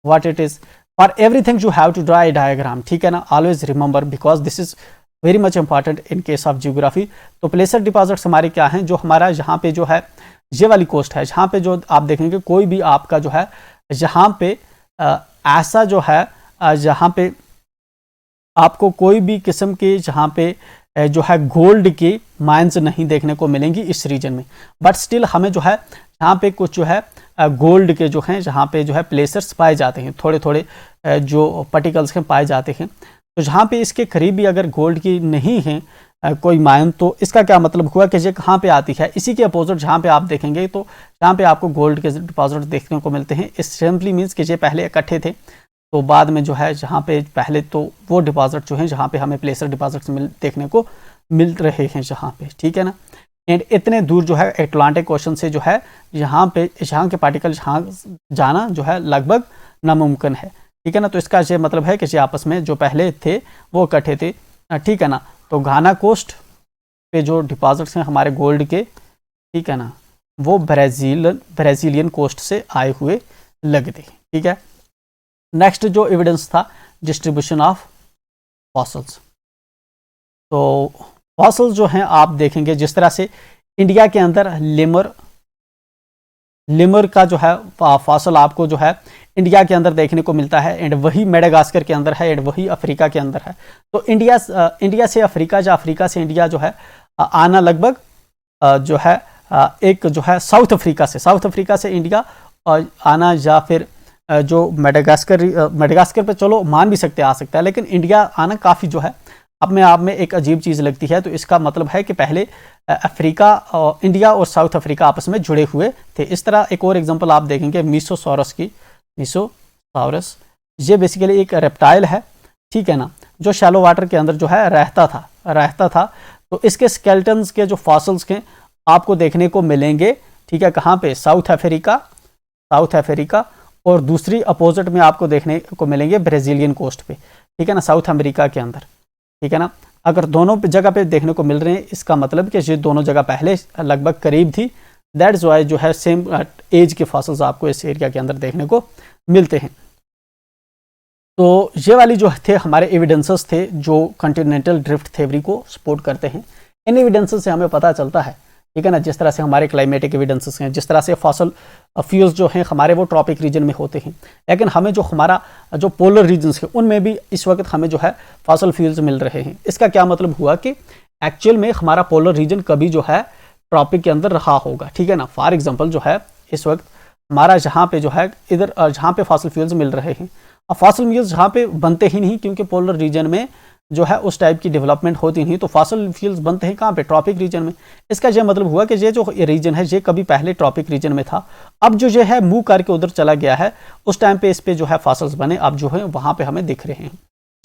Speaker 1: What it is? For everything you have to draw a diagram, ठीक है ना। Always remember because this is very much important in case of geography. तो प्लेसर डिपॉजिट्स हमारे क्या हैं, जो हमारा यहाँ पे जो है ये वाली कोस्ट है, जहाँ पे जो आप देखेंगे कोई भी आपका जो है यहाँ पे ऐसा जो है जहाँ पे आपको कोई भी किस्म के जहाँ पे जो है गोल्ड के माइंस नहीं देखने को मिलेंगी इस रीजन में, बट स्टिल हमें जो है यहाँ पे कुछ जो है गोल्ड के जो हैं जहाँ पे जो है प्लेसर्स पाए जाते हैं, थोड़े थोड़े जो पार्टिकल्स हैं पाए जाते हैं। तो जहाँ पे इसके करीब भी अगर गोल्ड की नहीं है कोई माइन, तो इसका क्या मतलब हुआ कि ये कहाँ पे आती है, इसी के अपोजिट जहाँ पे आप देखेंगे तो जहाँ पे आपको गोल्ड के डिपॉजिट देखने को मिलते हैं, इस सिंपली मीन्स कि ये पहले इकट्ठे थे, तो बाद में जो है जहाँ पे पहले तो वो डिपॉजिट जो हैं जहाँ पे हमें प्लेसर डिपॉजिट्स देखने को मिल रहे हैं जहाँ पे, ठीक है ना। एंड इतने दूर जो है अटलांटिक ओशन से जो है यहाँ के पार्टिकल यहाँ जाना जो है लगभग नामुमकिन है, ठीक है ना। तो इसका ये मतलब है कि ये आपस में जो पहले थे वो इकट्ठे थे, ठीक है ना। तो घाना कोस्ट पे जो डिपॉजिट्स हैं हमारे गोल्ड के, ठीक है ना, वो ब्राज़ीलियन कोस्ट से आए हुए लगते हैं, ठीक है। नेक्स्ट जो एविडेंस था डिस्ट्रीब्यूशन ऑफ फॉसल्स। तो फॉसल्स जो हैं आप देखेंगे जिस तरह से इंडिया के अंदर लिमर का जो है फॉसल आपको जो है इंडिया के अंदर देखने को मिलता है, एंड वही मेडागास्कर के अंदर है, एंड वही अफ्रीका के अंदर है। तो इंडिया से अफ्रीका या अफ्रीका से इंडिया जो है आना लगभग जो है एक जो है साउथ अफ्रीका से इंडिया आना, या फिर जो मेडागास्कर पे चलो मान भी सकते आ सकता है, लेकिन इंडिया आना काफ़ी जो है अपने आप में एक अजीब चीज़ लगती है। तो इसका मतलब है कि पहले इंडिया और साउथ अफ्रीका आपस में जुड़े हुए थे। इस तरह एक और एग्जांपल आप देखेंगे मीसोसॉरस की। मीसोसॉरस ये बेसिकली एक रेप्टाइल है, ठीक है ना, जो शैलो वाटर के अंदर जो है रहता था। तो इसके स्केलेटन्स के जो फॉसल्स के आपको देखने को मिलेंगे, ठीक है, कहाँ पे, साउथ अफ्रीका, और दूसरी अपोजिट में आपको देखने को मिलेंगे ब्राज़ीलियन कोस्ट पे, ठीक है ना, साउथ अमेरिका के अंदर, ठीक है ना। अगर दोनों जगह पे देखने को मिल रहे हैं, इसका मतलब कि ये दोनों जगह पहले लगभग करीब थी, दैट्स वाई जो है सेम एज के फॉसल्स आपको इस एरिया के अंदर देखने को मिलते हैं। तो ये वाली जो थे हमारे एविडेंसेस थे जो कॉन्टिनेंटल ड्रिफ्ट थ्योरी को सपोर्ट करते हैं। इन एविडेंसेस से हमें पता चलता है, ठीक है ना, जिस तरह से हमारे क्लाइमेटिक एविडेंसेस हैं, जिस तरह से फॉसल फ्यूल्स जो हैं हमारे वो ट्रॉपिक रीजन में होते हैं, लेकिन हमें जो हमारा जो पोलर रीजन्स हैं उनमें भी इस वक्त हमें जो है फॉसल फ्यूल्स मिल रहे हैं। इसका क्या मतलब हुआ कि एक्चुअल में हमारा पोलर रीजन कभी जो है ट्रॉपिक के अंदर रहा होगा, ठीक है ना। फॉर एग्जाम्पल जो है इस वक्त हमारा जहाँ पे जो है इधर जहाँ पे फॉसल फ्यूल्स मिल रहे हैं, अब फॉसल फ्यूल्स जहाँ पे बनते ही नहीं, क्योंकि पोलर रीजन में जो है उस टाइप की डेवलपमेंट होती नहीं, तो फॉसल फ्यूल्स बनते हैं कहाँ पे, ट्रॉपिक रीजन में। इसका यह मतलब हुआ कि ये जो रीजन है ये कभी पहले ट्रॉपिक रीजन में था, अब जो ये है मूव करके उधर चला गया है, उस टाइम पे इस पे जो है फॉसल्स बने, अब जो है वहाँ पे हमें दिख रहे हैं।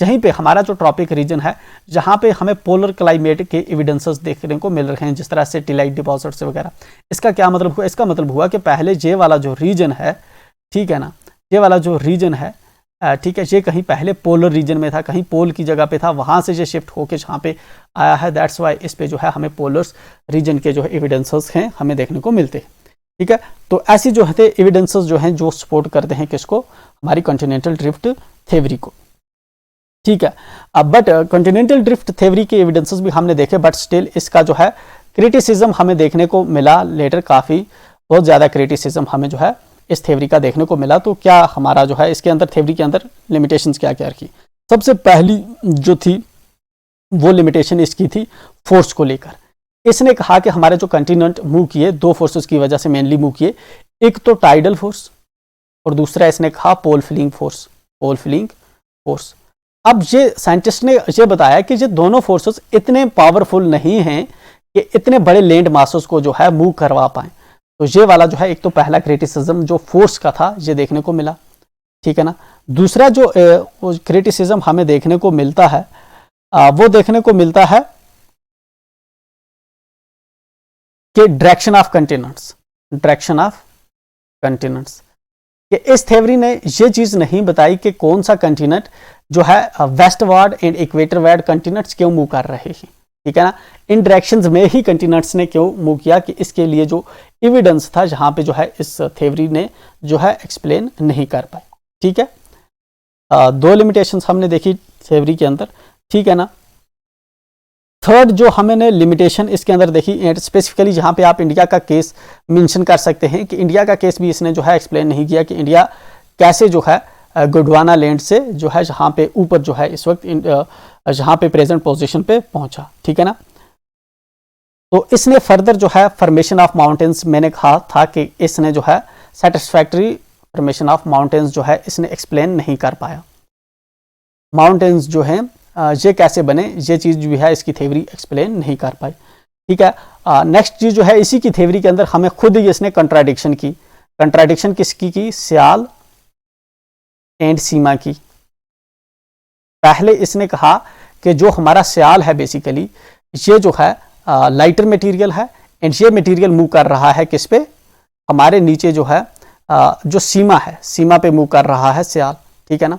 Speaker 1: यहीं पे हमारा जो ट्रॉपिक रीजन है जहाँ पे हमें पोलर क्लाइमेट के एविडेंसेस देखने को मिल रहे हैं, जिस तरह से टिलाइट डिपॉजिट्स वगैरह। इसका क्या मतलब हुआ, इसका मतलब हुआ कि पहले ये वाला जो रीजन है, ठीक है ना, ये वाला जो रीजन है, ठीक है, ये कहीं पहले पोलर रीजन में था, कहीं पोल की जगह पे था, वहाँ से ये शिफ्ट होके जहाँ पे आया है, दैट्स वाई इस पे जो है हमें पोलर रीजन के जो है एविडेंसेस हैं हमें देखने को मिलते हैं, ठीक है। तो ऐसी जो है एविडेंसेस जो हैं जो सपोर्ट करते हैं किसको, हमारी कॉन्टिनेंटल ड्रिफ्ट थ्योरी को, ठीक है। अब बट कॉन्टिनेंटल ड्रिफ्ट थ्योरी के एविडेंसेस भी हमने देखे, बट स्टिल इसका जो है क्रिटिसिज्म हमें देखने को मिला लेटर, काफ़ी बहुत ज़्यादा क्रिटिसिज्म हमें जो है इस थ्योरी का देखने को मिला। तो क्या हमारा जो है इसके अंदर थ्योरी के अंदर लिमिटेशंस क्या क्या रखी, सबसे पहली जो थी वो लिमिटेशन इसकी थी फोर्स को लेकर। इसने कहा कि हमारे जो कंटिनेंट मूव किए दो फोर्सेस की वजह से मेनली मूव किए, एक तो टाइडल फोर्स और दूसरा इसने कहा पोल फिलिंग फोर्स। अब ये साइंटिस्ट ने ये बताया कि ये दोनों फोर्सेस इतने पावरफुल नहीं हैं कि इतने बड़े लैंड मासेस को जो है मूव करवा पाए। तो ये वाला जो है एक तो पहला क्रिटिसिज्म जो फोर्स का था ये देखने को मिला, ठीक है ना। दूसरा जो क्रिटिसिज्म हमें देखने को मिलता है वो देखने को मिलता है कि डायरेक्शन ऑफ कंटिनेंट्स, कि इस थ्योरी ने ये चीज नहीं बताई कि कौन सा कंटिनेंट जो है वेस्टवर्ड एंड इक्वेटरवर्ड कंटिनेंट्स क्यों मूव कर रहे हैं, ठीक है ना। इन डायरेक्शंस में ही कंटिनेंट्स ने क्यों मूव किया, कि इसके लिए जो एविडेंस था जहां पे जो है इस थ्योरी ने जो है एक्सप्लेन नहीं कर पाए, ठीक है। 2 लिमिटेशंस हमने देखी थ्योरी के अंदर, ठीक है ना। थर्ड जो हमने लिमिटेशन इसके अंदर देखी, एंड स्पेसिफिकली जहाँ पे आप इंडिया का केस मेंशन कर सकते हैं कि इंडिया का केस भी इसने जो है एक्सप्लेन नहीं किया कि इंडिया कैसे जो है गोंडवाना लैंड से जो है जहाँ पे ऊपर जो है इस वक्त जहाँ पे प्रेजेंट पोजीशन पे पहुंचा, ठीक है ना। तो इसने फर्दर जो है फॉर्मेशन ऑफ माउंटेन्स, मैंने कहा था कि इसने जो है सेटिस्फैक्टरी फॉर्मेशन ऑफ माउंटेन्स जो है इसने एक्सप्लेन नहीं कर पाया। माउंटेन्स जो है ये कैसे बने, ये चीज़ जो है इसकी थ्योरी एक्सप्लेन नहीं कर पाई, ठीक है। नेक्स्ट चीज़ जो है इसी की थ्योरी के अंदर हमें खुद ही इसने कंट्राडिक्शन की। कंट्राडिक्शन किसकी की? सियाल एंड सीमा की। पहले इसने कहा कि जो हमारा सियाल है बेसिकली ये जो है लाइटर मटेरियल है, एंड ये मटेरियल मूव कर रहा है किस पे? हमारे नीचे जो है जो सीमा है, सीमा पे मूव कर रहा है सियाल, ठीक है ना।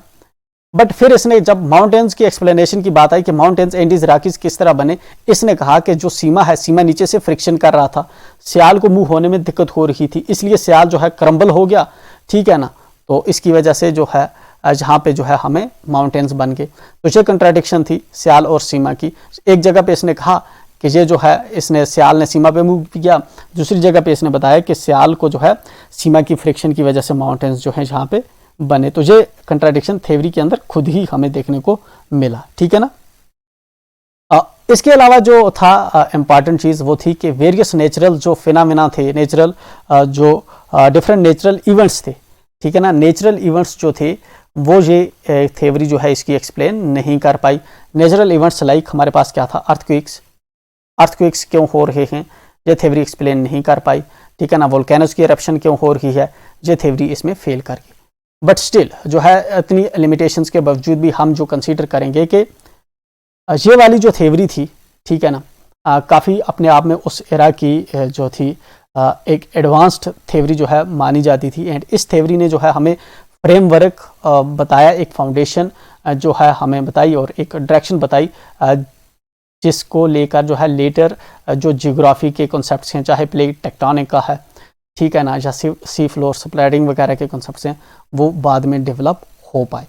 Speaker 1: बट फिर इसने जब माउंटेन्स की एक्सप्लेनेशन की बात आई कि माउंटेन्स एंडीज रॉकीज किस तरह बने, इसने कहा कि जो सीमा है, सीमा नीचे से फ्रिक्शन कर रहा था, सियाल को मूव होने में दिक्कत हो रही थी, इसलिए सियाल जो है क्रम्बल हो गया, ठीक है ना। तो इसकी वजह से जो है जहाँ पे जो है हमें माउंटेन्स बन गए। तो ये कंट्राडिक्शन थी सियाल और सीमा की। एक जगह पे इसने कहा कि ये जो है इसने सियाल ने सीमा पे मूव किया, दूसरी जगह पे इसने बताया कि सियाल को जो है सीमा की फ्रिक्शन की वजह से माउंटेन्स जो है जहाँ पे बने। तो ये कंट्राडिक्शन थ्योरी के अंदर खुद ही हमें देखने को मिला, ठीक है ना। इसके अलावा जो था इम्पॉर्टेंट चीज़ वो थी कि वेरियस नेचुरल जो फिनोमेना थे, नेचुरल जो डिफरेंट नेचुरल इवेंट्स थे, ठीक है ना, नेचुरल इवेंट्स जो थे वो ये थ्योरी जो है इसकी एक्सप्लेन नहीं कर पाई। नेचुरल इवेंट्स लाइक हमारे पास क्या था? अर्थक्वेक्स क्यों हो रहे हैं, ये थ्योरी एक्सप्लेन नहीं कर पाई, ठीक है ना। वोल्केनोज की एरप्शन क्यों हो रही है, ये थ्योरी इसमें फेल कर गई। बट स्टिल जो है इतनी लिमिटेशंस के बावजूद भी हम जो कंसीडर करेंगे कि ये वाली जो थ्योरी थी, ठीक है ना, काफ़ी अपने आप में उस एरा की जो थी एक एडवांस्ड थ्योरी जो है मानी जाती थी। एंड इस थ्योरी ने जो है हमें फ्रेमवर्क बताया, एक फाउंडेशन जो है हमें बताई और एक डायरेक्शन बताई, जिसको लेकर जो है लेटर जो जियोग्राफी के कॉन्सेप्ट्स हैं, चाहे प्लेट टेक्टोनिक का है, ठीक है ना, या सी फ्लोर स्प्रेडिंग वगैरह के कॉन्सेप्ट्स हैं, वो बाद में डेवलप हो पाए।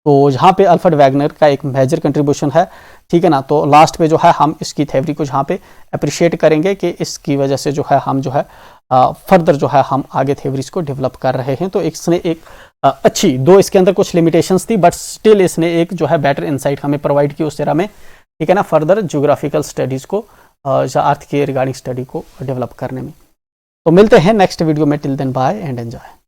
Speaker 1: तो जहाँ पे अल्फ्रेड वैगनर का एक मेजर कंट्रीब्यूशन है, ठीक है ना। तो लास्ट पे जो है हम इसकी थ्योरी को जहाँ पे अप्रिशिएट करेंगे कि इसकी वजह से जो है हम जो है फर्दर जो है हम आगे थ्योरीज को डेवलप कर रहे हैं। तो इसने एक अच्छी, दो इसके अंदर कुछ लिमिटेशंस थी बट स्टिल इसने एक जो है बेटर इंसाइट हमें प्रोवाइड की उस तरह में, ठीक है ना, फर्दर जियोग्राफिकल स्टडीज़ को या अर्थ के रिगार्डिंग स्टडी को डेवलप करने में। तो मिलते हैं नेक्स्ट वीडियो में, till then bye and enjoy.